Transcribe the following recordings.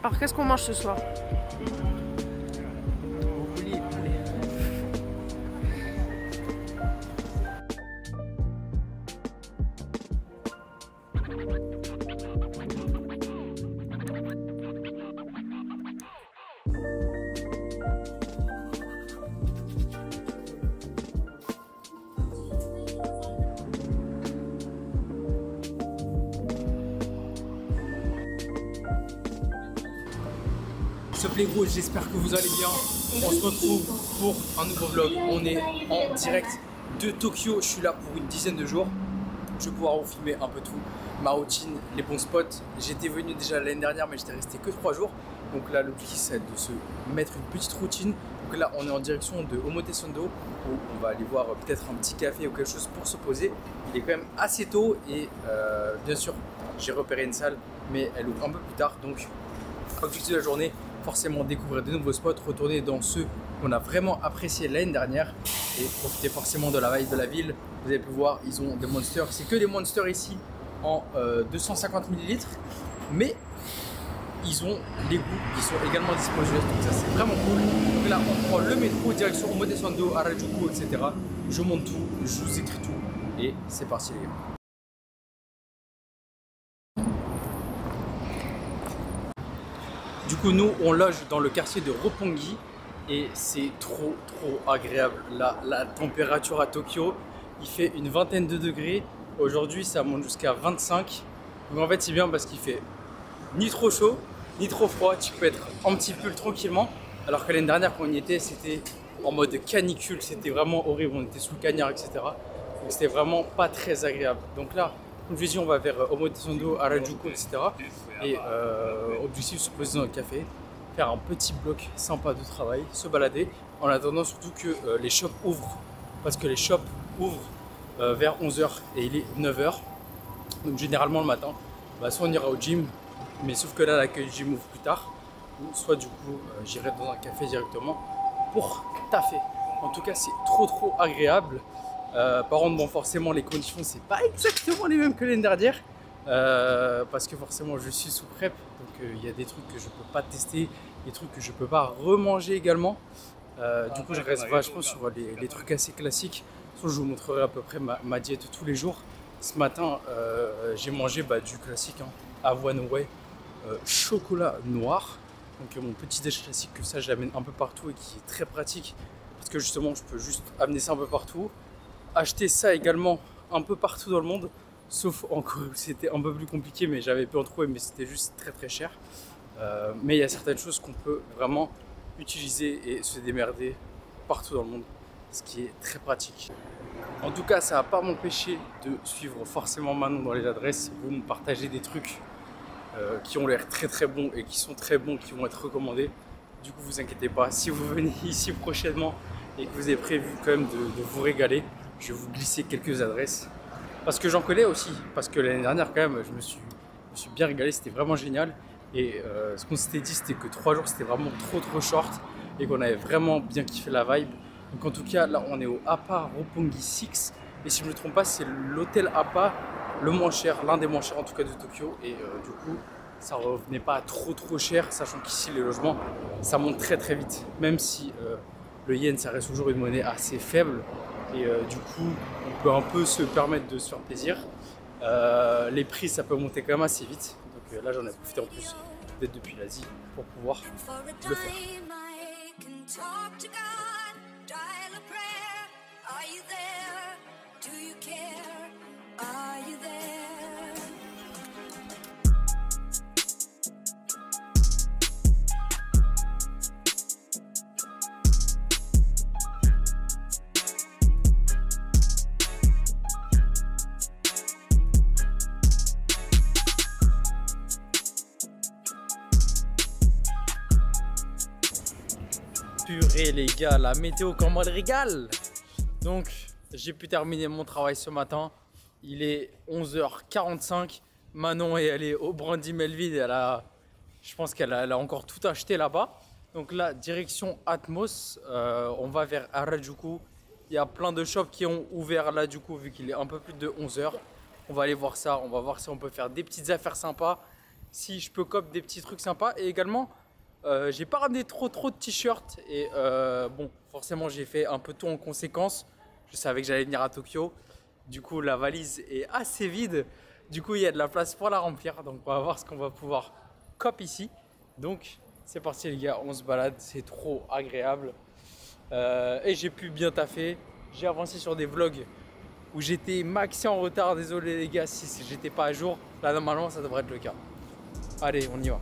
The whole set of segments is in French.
Alors qu'est-ce qu'on mange ce soir? S'il te plaît gros, j'espère que vous allez bien. On se retrouve pour un nouveau vlog. On est en direct de Tokyo. Je suis là pour une dizaine de jours. Je vais pouvoir vous filmer un peu tout. Ma routine, les bons spots. J'étais venu déjà l'année dernière mais j'étais resté que 3 jours. Donc là l'objectif c'est de se mettre une petite routine. Donc là on est en direction de Omotesando où on va aller voir peut-être un petit café ou quelque chose pour se poser. Il est quand même assez tôt et bien sûr j'ai repéré une salle mais elle ouvre un peu plus tard. Donc objectif de la journée, forcément découvrir de nouveaux spots, retourner dans ceux qu'on a vraiment apprécié l'année dernière et profiter forcément de la vibe de la ville. Vous avez pu voir, ils ont des monsters, c'est que des monsters ici en 250 ml, mais ils ont les goûts qui sont également disponibles, donc ça c'est vraiment cool. Donc là on prend le métro direction Omotesando, Harajuku, etc. Je monte tout, je vous écris tout et c'est parti les gars. Du coup, nous, on loge dans le quartier de Roppongi et c'est trop agréable. La température à Tokyo, il fait une vingtaine de degrés. Aujourd'hui, ça monte jusqu'à 25. Donc en fait, c'est bien parce qu'il fait ni trop chaud, ni trop froid. Tu peux être un petit peu tranquillement. Alors que l'année dernière, quand on y était, c'était en mode canicule. C'était vraiment horrible. On était sous le cagnard, etc. Donc c'était vraiment pas très agréable. Donc là, comme je dis, on va vers Omotesando, Harajuku, etc. Et objectif, se poser dans le café, faire un petit bloc sympa de travail, se balader, en attendant surtout que les shops ouvrent. Parce que les shops ouvrent vers 11h et il est 9h. Donc généralement le matin, soit on ira au gym, mais sauf que là l'accueil du gym ouvre plus tard. Ou soit du coup j'irai dans un café directement pour taffer. En tout cas c'est trop agréable. Par contre bon forcément les conditions c'est pas exactement les mêmes que l'année dernière. Parce que forcément je suis sous PrEP, donc il y a des trucs que je peux pas tester, des trucs que je peux pas remanger également. Du coup je reste vachement sur les trucs assez classiques. Je vous montrerai à peu près ma diète tous les jours. Ce matin j'ai mangé du classique, hein, avoine whey, chocolat noir. Donc mon petit déj classique, que ça j'amène un peu partout et qui est très pratique parce que justement je peux juste amener ça un peu partout. Acheter ça également un peu partout dans le monde. Sauf en Corée où c'était un peu plus compliqué, mais j'avais pu en trouver, mais c'était juste très cher. Mais il y a certaines choses qu'on peut vraiment utiliser et se démerder partout dans le monde, ce qui est très pratique. En tout cas, ça va pas m'empêcher de suivre forcément Manon dans les adresses. Vous me partagez des trucs qui ont l'air très bons et qui sont très bons, qui vont être recommandés. Du coup, vous inquiétez pas, si vous venez ici prochainement et que vous avez prévu quand même de vous régaler, je vais vous glisser quelques adresses. Parce que j'en connais aussi, parce que l'année dernière quand même je me suis bien régalé, c'était vraiment génial. Et ce qu'on s'était dit c'était que 3 jours c'était vraiment trop short et qu'on avait vraiment bien kiffé la vibe. Donc en tout cas là on est au Appa Roppongi 6 et si je ne me trompe pas c'est l'hôtel Appa le moins cher, l'un des moins chers en tout cas de Tokyo. Et du coup ça revenait pas à trop cher, sachant qu'ici les logements ça monte très vite. Même si le yen ça reste toujours une monnaie assez faible. Et du coup, on peut un peu se permettre de se faire plaisir. Les prix, ça peut monter quand même assez vite. Donc là, j'en ai profité en plus d'être depuis l'Asie pour pouvoir le faire. Purée les gars, la météo comment elle régale. Donc j'ai pu terminer mon travail ce matin. Il est 11h45. Manon est allée au Brandy Melville. Je pense qu'elle a encore tout acheté là-bas. Donc là, direction Atmos. On va vers Harajuku. Il y a plein de shops qui ont ouvert là du coup vu qu'il est un peu plus de 11h. On va aller voir ça. On va voir si on peut faire des petites affaires sympas. si je peux cop des petits trucs sympas. Et également, j'ai pas ramené trop de t-shirts. Et bon, forcément, j'ai fait un peu tout en conséquence. Je savais que j'allais venir à Tokyo. Du coup, la valise est assez vide. Du coup, il y a de la place pour la remplir. Donc, on va voir ce qu'on va pouvoir cop ici. Donc, c'est parti les gars, on se balade. C'est trop agréable. Et j'ai pu bien taffer. J'ai avancé sur des vlogs où j'étais maxi en retard. Désolé les gars si j'étais pas à jour. Là, normalement, ça devrait être le cas. Allez, on y va.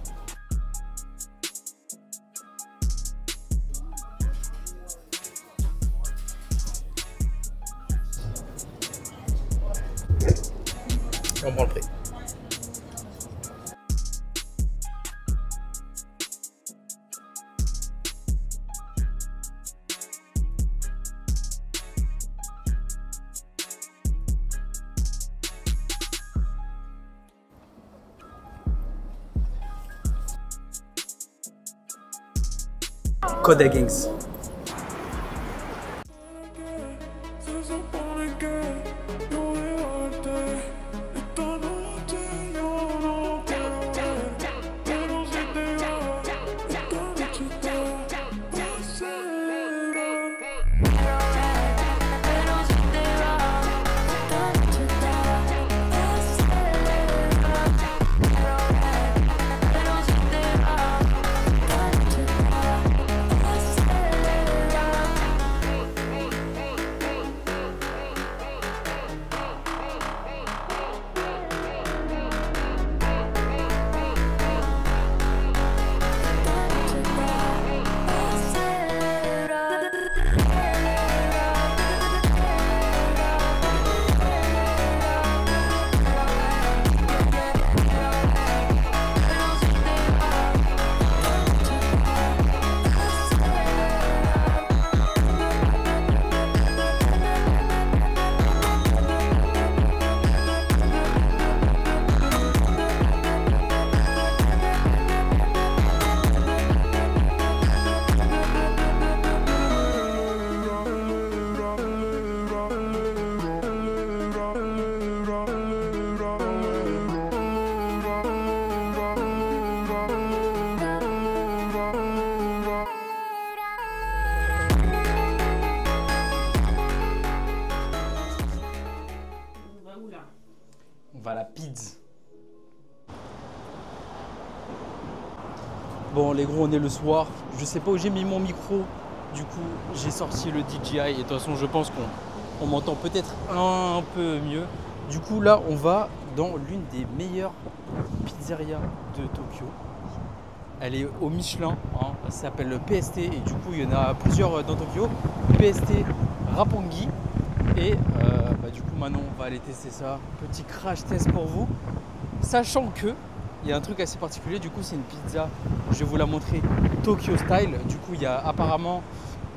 On prend le prix. Code Gangs. On va à la pizza. Bon les gros, on est le soir. Je sais pas où j'ai mis mon micro. Du coup j'ai sorti le DJI. Et de toute façon je pense qu'on m'entend peut-être un peu mieux. Du coup là on va dans l'une des meilleures pizzerias de Tokyo. Elle est au Michelin, hein. Elle s'appelle PST et du coup il y en a plusieurs dans Tokyo. PST Roppongi. Et du coup maintenant on va aller tester ça. Petit crash test pour vous. Sachant que il y a un truc assez particulier, du coup c'est une pizza, je vais vous la montrer, Tokyo style. Du coup il y a apparemment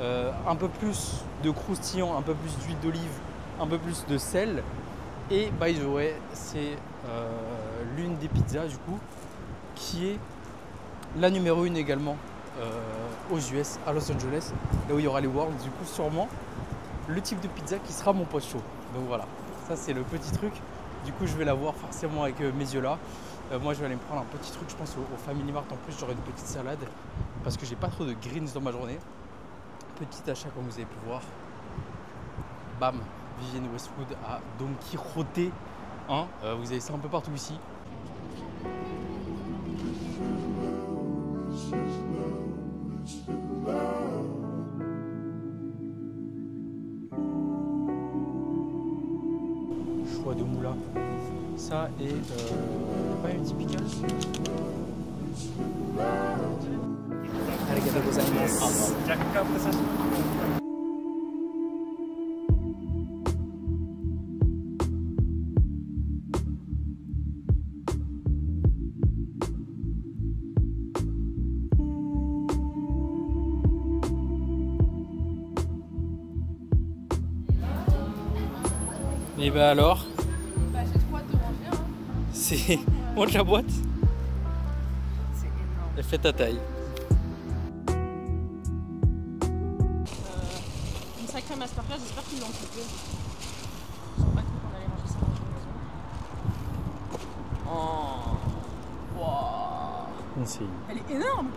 un peu plus de croustillant, un peu plus d'huile d'olive, un peu plus de sel. Et by the way, c'est l'une des pizzas du coup qui est la numéro 1 également aux US, à Los Angeles, là où il y aura les Worlds. Du coup sûrement le type de pizza qui sera mon post show. Donc voilà, ça c'est le petit truc. Du coup je vais la voir forcément avec mes yeux là. Moi je vais aller me prendre un petit truc, je pense au Family Mart. En plus j'aurai une petite salade parce que j'ai pas trop de greens dans ma journée. Petit achat comme vous avez pu voir. Bam, Vivienne Westwood à Don Quijote, hein, vous avez ça un peu partout ici. Choix de moula. Ça et pas une typical. Arigatou gozaimasu. Et ben alors, bah, j'ai trop hâte de manger, hein. c'est... Montre la boîte. C'est énorme. Elle fait ta taille. Une sacrée masterclass, j'espère qu'ils l'ont coupé. Je sais pas qu'on allait manger ça dans une maison. Oh. Wow. conseille. Elle est énorme.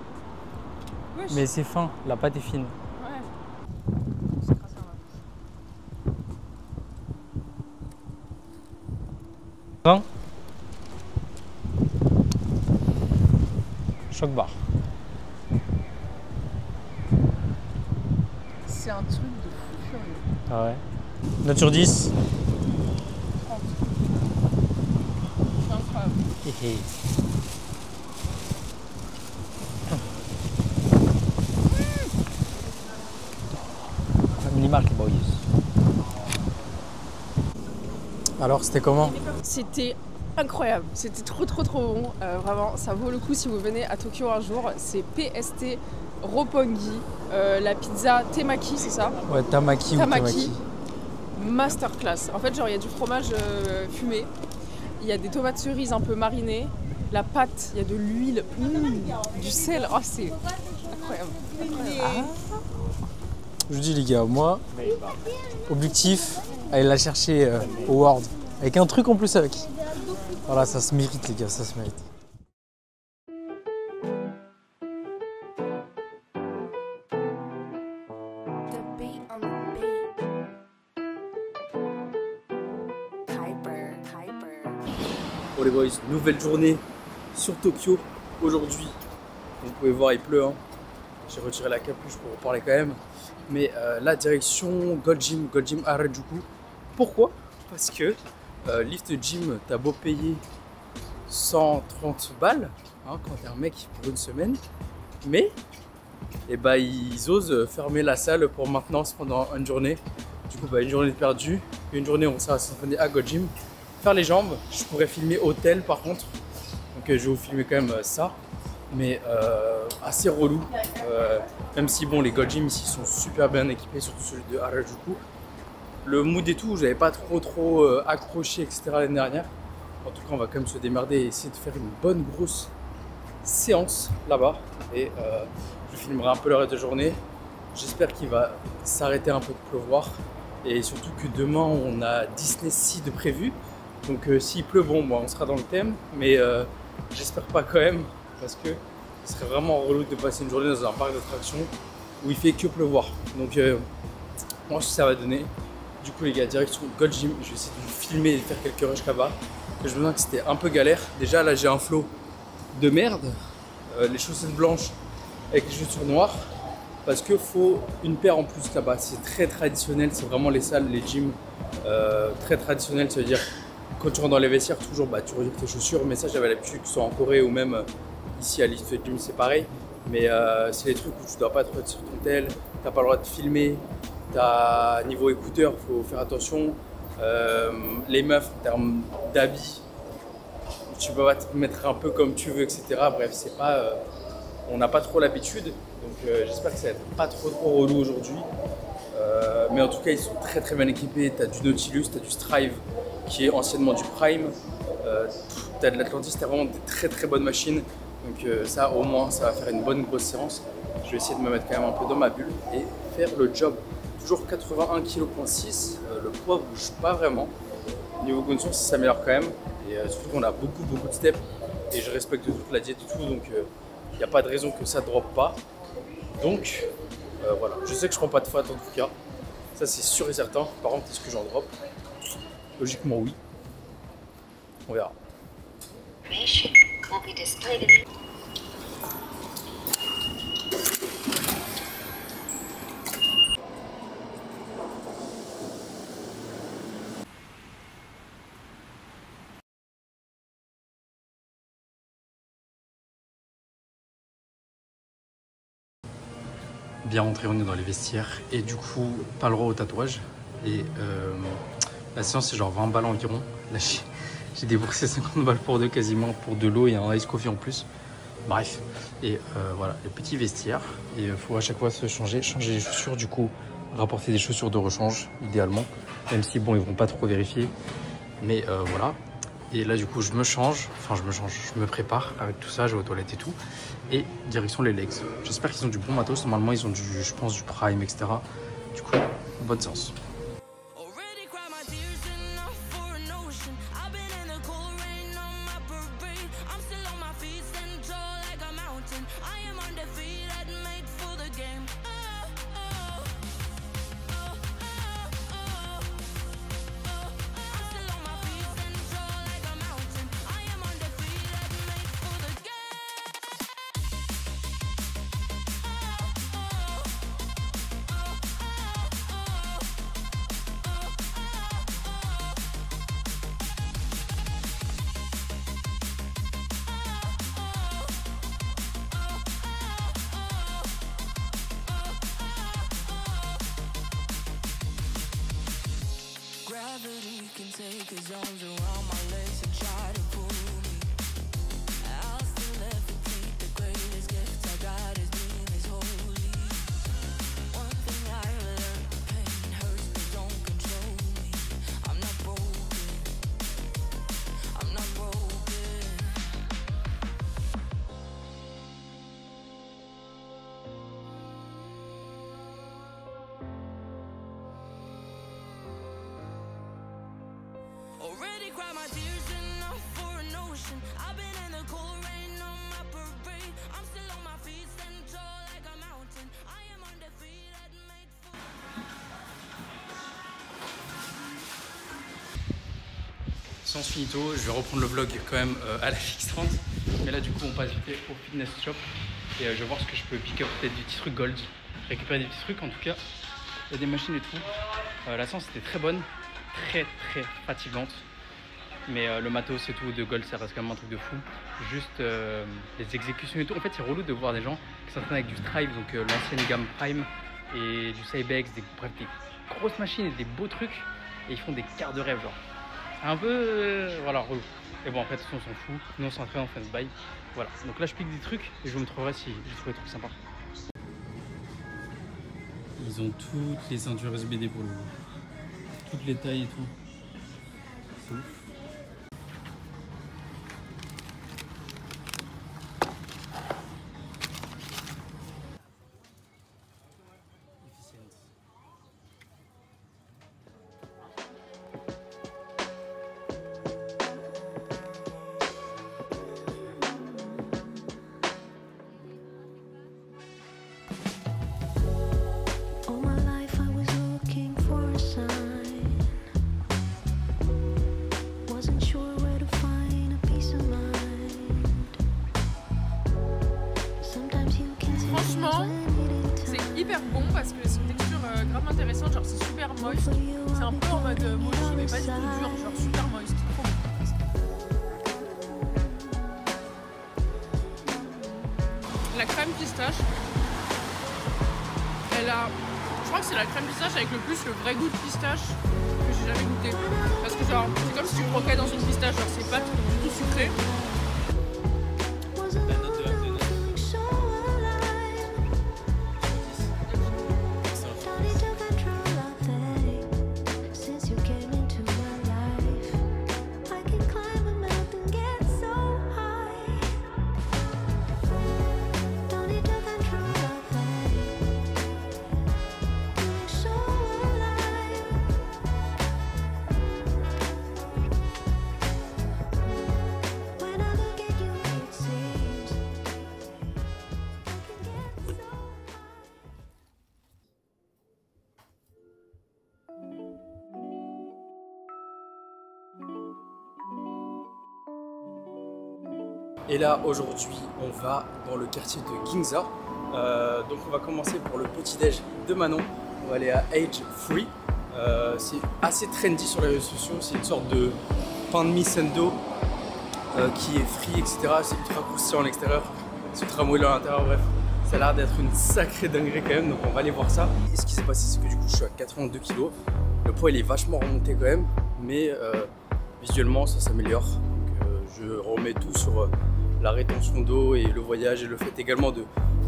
Wesh. Mais c'est fin, la pâte est fine. Ouais. C'est grâce à moi. 20. Choc bar. C'est un truc de fou furieux. Ah ouais. Note sur 10. 30. C'est incroyable. Hé. Family Mark Boys. Alors, c'était comment? C'était incroyable, c'était trop bon, vraiment ça vaut le coup si vous venez à Tokyo un jour. C'est PST Roppongi, la pizza temaki, c'est ça? Ouais, tamaki ou temaki. Masterclass. En fait, genre il y a du fromage fumé, il y a des tomates cerises un peu marinées, la pâte, il y a de l'huile, du sel, oh c'est incroyable. Je vous dis les gars, moi, objectif, aller la chercher au World. Avec un truc en plus avec. Voilà, ça se mérite les gars, ça se mérite. Bon les boys, nouvelle journée sur Tokyo. Aujourd'hui, vous pouvez voir il pleut, hein. J'ai retiré la capuche pour vous parler quand même. Mais la direction Gold Gym Harajuku. Pourquoi? Parce que Lift Gym, t'as beau payer 130 balles hein, quand t'es un mec pour une semaine, mais eh ben, ils osent fermer la salle pour maintenance pendant une journée. Du coup, une journée perdue. Une journée, on sera s'entraîner à Gold Gym. Faire les jambes. Je pourrais filmer hôtel par contre. Donc je vais vous filmer quand même ça. Mais assez relou. Même si bon, les Gold Gym ici sont super bien équipés, surtout celui de Harajuku. Le mood et tout, j'avais pas trop accroché, etc. l'année dernière. En tout cas, on va quand même se démerder et essayer de faire une bonne grosse séance là-bas. Et je filmerai un peu le reste de journée. J'espère qu'il va s'arrêter un peu de pleuvoir. Et surtout que demain, on a Disney Sea de prévu. Donc s'il pleut, bon, on sera dans le thème. Mais j'espère pas quand même. Parce que ce serait vraiment relou de passer une journée dans un parc d'attractions où il fait que pleuvoir. Donc moi, ce que ça va donner. Du coup les gars, direction Gold Gym, je vais essayer de vous filmer et de faire quelques rushs là-bas. Je me souviens que c'était un peu galère. Déjà là j'ai un flow de merde, les chaussettes blanches avec les chaussures noires. Parce qu'il faut une paire en plus là-bas. C'est très traditionnel, c'est vraiment les salles, les gyms très traditionnels. Ça veut dire quand tu rentres dans les vestiaires, toujours tu retires tes chaussures. Mais ça j'avais l'habitude que ce soit en Corée ou même ici à Lift Gym c'est pareil. Mais c'est les trucs où tu dois pas trop être sur ton tel, t'as pas le droit de filmer. Niveau écouteurs, il faut faire attention. Les meufs en termes d'habits, tu peux pas te mettre un peu comme tu veux, etc. Bref, c'est pas, on n'a pas trop l'habitude. Donc j'espère que ça va être pas trop relou aujourd'hui. Mais en tout cas, ils sont très bien équipés. Tu as du Nautilus, tu as du Strive qui est anciennement du Prime. Tu as de l'Atlantis, tu as vraiment des très bonnes machines. Donc ça, au moins, ça va faire une bonne grosse séance. Je vais essayer de me mettre quand même un peu dans ma bulle et faire le job. Toujours 81,6 kg, le poids bouge pas vraiment. Niveau condition, ça s'améliore quand même. Et surtout qu'on a beaucoup de steps. Et je respecte toute la diète et tout, donc il n'y a pas de raison que ça ne drop pas. Donc voilà, je sais que je prends pas de fat en tout cas. Ça c'est sûr et certain. Par contre, est-ce que j'en drop? Logiquement oui. On verra. Bien rentré, on est dans les vestiaires et du coup pas le droit au tatouage et la séance c'est genre 20 balles environ. Là j'ai déboursé 50 balles pour deux quasiment, pour de l'eau et un ice coffee en plus. Bref, et voilà les petits vestiaires et il faut à chaque fois se changer les chaussures, du coup rapporter des chaussures de rechange idéalement, même si bon ils vont pas trop vérifier, mais voilà. Et là du coup je me prépare avec tout ça, je vais aux toilettes et tout. Et direction les legs. J'espère qu'ils ont du bon matos, normalement ils ont je pense du Prime, etc. Du coup, bonne séance. Already cried my tears enough for an ocean. I've been in the cold rain on my parade. I'm still on my feet, stand tall like a mountain. I am undefeated, made for. Sans finito, je vais reprendre le vlog quand même à la Fix30. Mais là du coup on passe vite au fitness shop. Et je vais voir ce que je peux pick up, peut-être des petits trucs gold. Récupérer des petits trucs en tout cas. Il y a des machines et tout. La séance était très bonne. Très fatigante, mais le matos et tout de gold ça reste quand même un truc de fou. Juste les exécutions et tout, en fait c'est relou de voir des gens qui s'entraînent avec du Strive, donc l'ancienne gamme Prime et du Cybex, bref des grosses machines et des beaux trucs, et ils font des quarts de rêve genre. C'est un peu voilà relou. Et bon après de toute façon on s'en fout, nous on s'entraîne en face by. Voilà, donc là je pique des trucs et je vous montrerai si j'ai trouvé des trucs sympas. Ils ont toutes les ceintures SBD pour le coup. Toutes les tailles et tout. C'est ouf. Franchement, c'est hyper bon parce que c'est une texture grave intéressante, genre c'est super moist. C'est un peu en mode mochi mais pas du tout dur, genre super moist. Trop bon. La crème pistache, elle a... Je crois que c'est la crème pistache avec le plus le vrai goût de pistache que j'ai jamais goûté. Parce que genre, c'est comme si tu croquais dans une pistache, genre c'est pas du tout sucré. Et là aujourd'hui on va dans le quartier de Ginza. Donc on va commencer pour le petit déj de Manon. On va aller à Age Free. C'est assez trendy sur les réseaux sociaux. C'est une sorte de pain de mie sendo qui est free, etc. C'est ultra croustillant à l'extérieur, c'est ultra moelleux à l'intérieur. Bref, ça a l'air d'être une sacrée dinguerie quand même. Donc on va aller voir ça. Et ce qui s'est passé, c'est que du coup je suis à 82 kg. Le poids il est vachement remonté quand même, mais visuellement ça s'améliore. Donc je remets tout sur la rétention d'eau et le voyage et le fait également de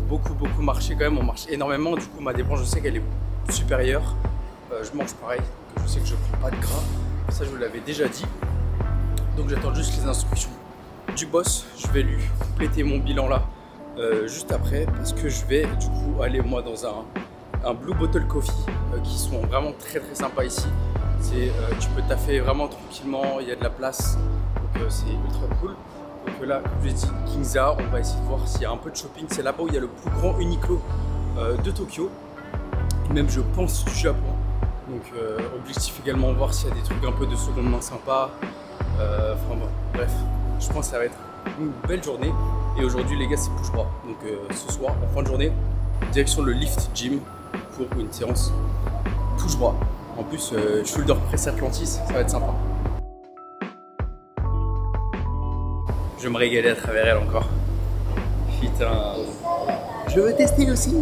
beaucoup marcher quand même. On marche énormément, du coup ma dépense je sais qu'elle est supérieure. Je mange pareil, donc je sais que je prends pas de gras, ça je vous l'avais déjà dit. Donc j'attends juste les instructions du boss. Je vais lui compléter mon bilan là juste après, parce que je vais du coup aller moi dans un Blue Bottle Coffee qui sont vraiment très sympas ici. Tu peux taffer vraiment tranquillement, il y a de la place, donc c'est ultra cool. Donc là, comme je l'ai dit, Ginza, on va essayer de voir s'il y a un peu de shopping. C'est là-bas où il y a le plus grand Uniqlo de Tokyo, et même je pense du Japon. Donc objectif également voir s'il y a des trucs un peu de seconde main sympa. Enfin bon, bref, je pense que ça va être une belle journée. Et aujourd'hui les gars c'est couche bras. Donc ce soir, en fin de journée, direction le Lift Gym pour une séance touche bras. En plus, shoulder press Atlantis, ça va être sympa. Je vais me régaler à travers elle encore. Putain, je veux tester aussi.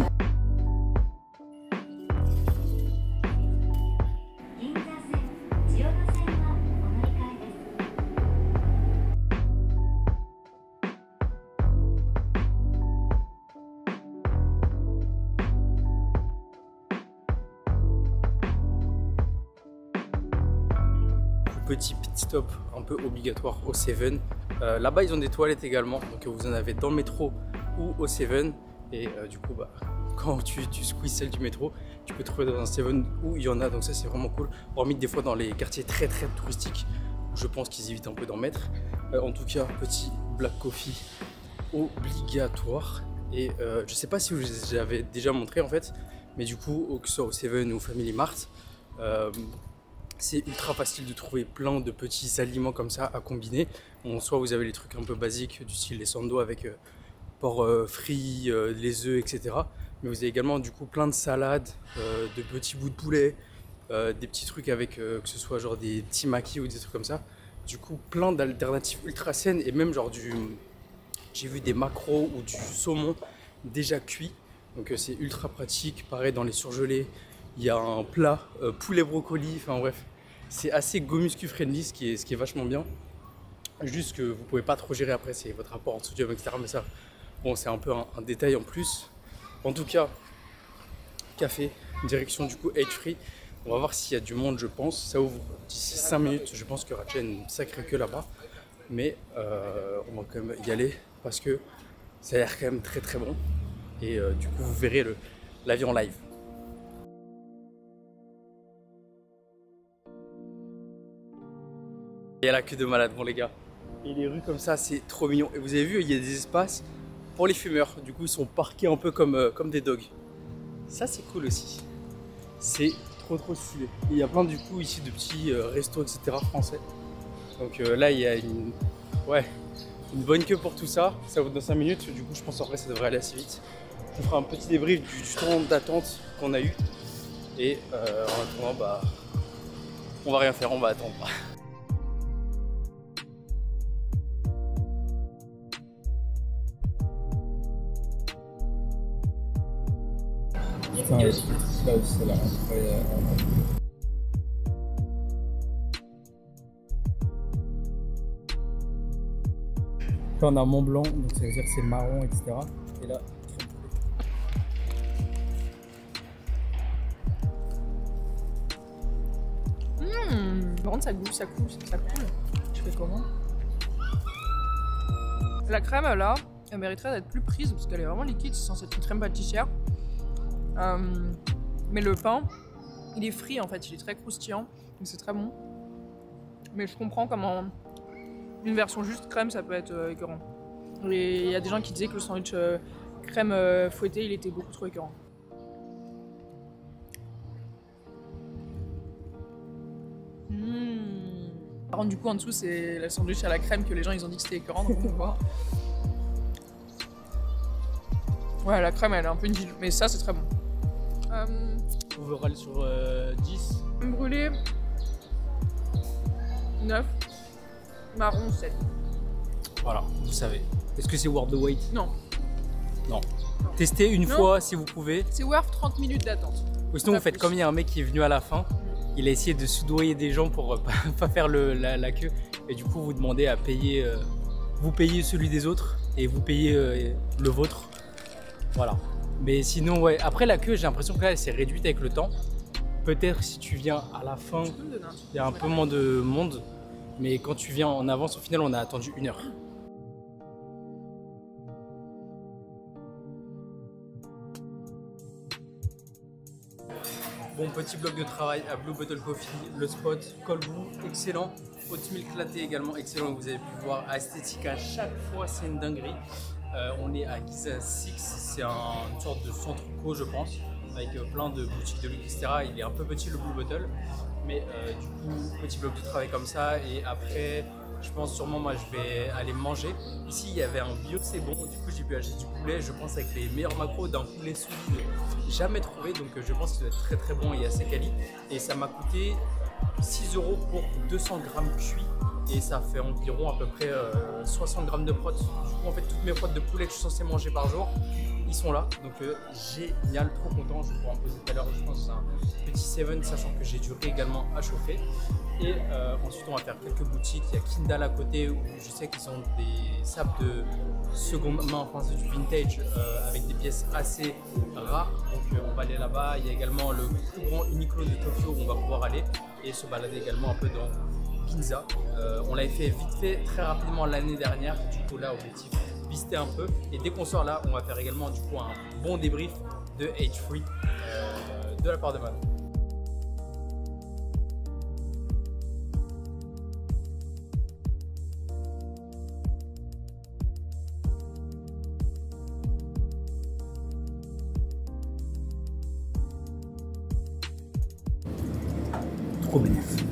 petit pit stop un peu obligatoire au Seven. Là-bas ils ont des toilettes également, donc vous en avez dans le métro ou au Seven. Et du coup bah, quand tu squeezes celle du métro, tu peux trouver dans un Seven où il y en a, donc ça c'est vraiment cool. Hormis des fois dans les quartiers très touristiques, je pense qu'ils évitent un peu d'en mettre. En tout cas, petit black coffee obligatoire. Et je sais pas si vous l'avais déjà montré en fait, mais du coup, que ce soit au Seven ou Family Mart, c'est ultra facile de trouver plein de petits aliments comme ça à combiner. Bon, soit vous avez les trucs un peu basiques du style les sandos avec porc frit, les œufs, etc. Mais vous avez également du coup plein de salades, de petits bouts de poulet, des petits trucs avec que ce soit genre des petits maquis ou des trucs comme ça. Du coup, plein d'alternatives ultra saines et même genre j'ai vu des maquereaux ou du saumon déjà cuit. Donc c'est ultra pratique. Pareil dans les surgelés, il y a un plat poulet brocoli. Enfin bref, c'est assez go muscu friendly, ce qui est vachement bien. Juste que vous pouvez pas trop gérer après, c'est votre apport en sodium, etc. Mais ça, bon, c'est un peu un détail en plus. En tout cas, café, direction du coup Age Free. On va voir s'il y a du monde, je pense. Ça ouvre d'ici 5 minutes. Je pense qu'il y aura déjà une sacrée queue là-bas. Mais on va quand même y aller parce que ça a l'air quand même très bon. Et du coup, vous verrez l'avion live. Il y a la queue de malade, bon les gars. Et les rues comme ça, c'est trop mignon. Et vous avez vu, il y a des espaces pour les fumeurs. Du coup, ils sont parqués un peu comme des dogs. Ça, c'est cool aussi. C'est trop stylé. Et il y a plein du coup ici de petits restos, etc. français. Donc là, il y a une bonne queue pour tout ça. Ça vaut dans 5 minutes. Du coup, je pense en vrai, ça devrait aller assez vite. Je vous ferai un petit débrief du temps d'attente qu'on a eu. Et en attendant, bah, on va rien faire, on va attendre. Putain, ça aussi, là, incroyable. Là, on a Mont Blanc, donc ça veut dire que c'est marron, etc. Et là, Par contre, ça goûte, ça coule. tu fais comment? La crème là, elle mériterait d'être plus prise parce qu'elle est vraiment liquide, c'est censé être une crème pâtissière. Mais le pain, il est frit en fait, il est très croustillant, donc c'est très bon. Mais je comprends comment une version juste crème ça peut être écœurant. Et il y a des gens qui disaient que le sandwich crème fouettée il était beaucoup trop écœurant. Par contre du coup en dessous c'est le sandwich à la crème que les gens ils ont dit que c'était écœurant, donc on va voir. Ouais la crème elle est un peu nul, mais ça c'est très bon. Overall sur 10. Brûlé 9, marron 7. Voilà, vous savez. Est-ce que c'est worth the wait? Non. Non. Testez une Non. fois si vous pouvez. C'est worth 30 minutes d'attente. Ou sinon Pas vous faites plus. comme il y a un mec qui est venu à la fin. Il a essayé de soudoyer des gens pour pas faire la queue. Et du coup vous demandez à payer. Vous payez celui des autres et vous payez le vôtre. Voilà. Mais sinon ouais. Après la queue j'ai l'impression que là elle s'est réduite avec le temps. Peut-être si tu viens à la fin, Tu peux me donner un truc? il y a un peu moins de monde. Mais quand tu viens en avance, au final on a attendu 1 heure. Bon, petit bloc de travail à Blue Bottle Coffee, le spot, cold brew, excellent. Oatmeal latte également excellent, vous avez pu voir. Esthétique à chaque fois, c'est une dinguerie. On est à Giza 6, c'est une sorte de centre co, je pense, avec plein de boutiques de luxe, etc. Il est un peu petit le Blue Bottle, mais du coup, petit bloc de travail comme ça. Et après, je pense sûrement, moi, je vais aller manger. Ici, il y avait un bio, c'est bon. Du coup, j'ai pu acheter du poulet, je pense, avec les meilleurs macros d'un poulet solide jamais trouvé. Donc, je pense qu'il doit être très bon et assez quali. Et ça m'a coûté 6 € pour 200 grammes cuits. Et ça fait environ à peu près 60 grammes de prot. Du coup, en fait, toutes mes protes de poulet que je suis censé manger par jour, ils sont là. Donc, génial, trop content. Je pourrais en poser tout à l'heure, je pense, un petit 7, sachant que j'ai du riz également à chauffer. Et ensuite, on va faire quelques boutiques. Il y a Kindle à côté où je sais qu'ils ont des sables de seconde main, enfin c'est du vintage avec des pièces assez rares. Donc on va aller là-bas. Il y a également le plus grand Uniqlo de Tokyo où on va pouvoir aller et se balader également un peu dans Ginza. On l'avait fait vite fait, très rapidement l'année dernière. Du coup là, objectif, visiter un peu. Et dès qu'on sort là, on va faire également du coup un bon débrief de H3 de la part de Manon. Trop bénéfique.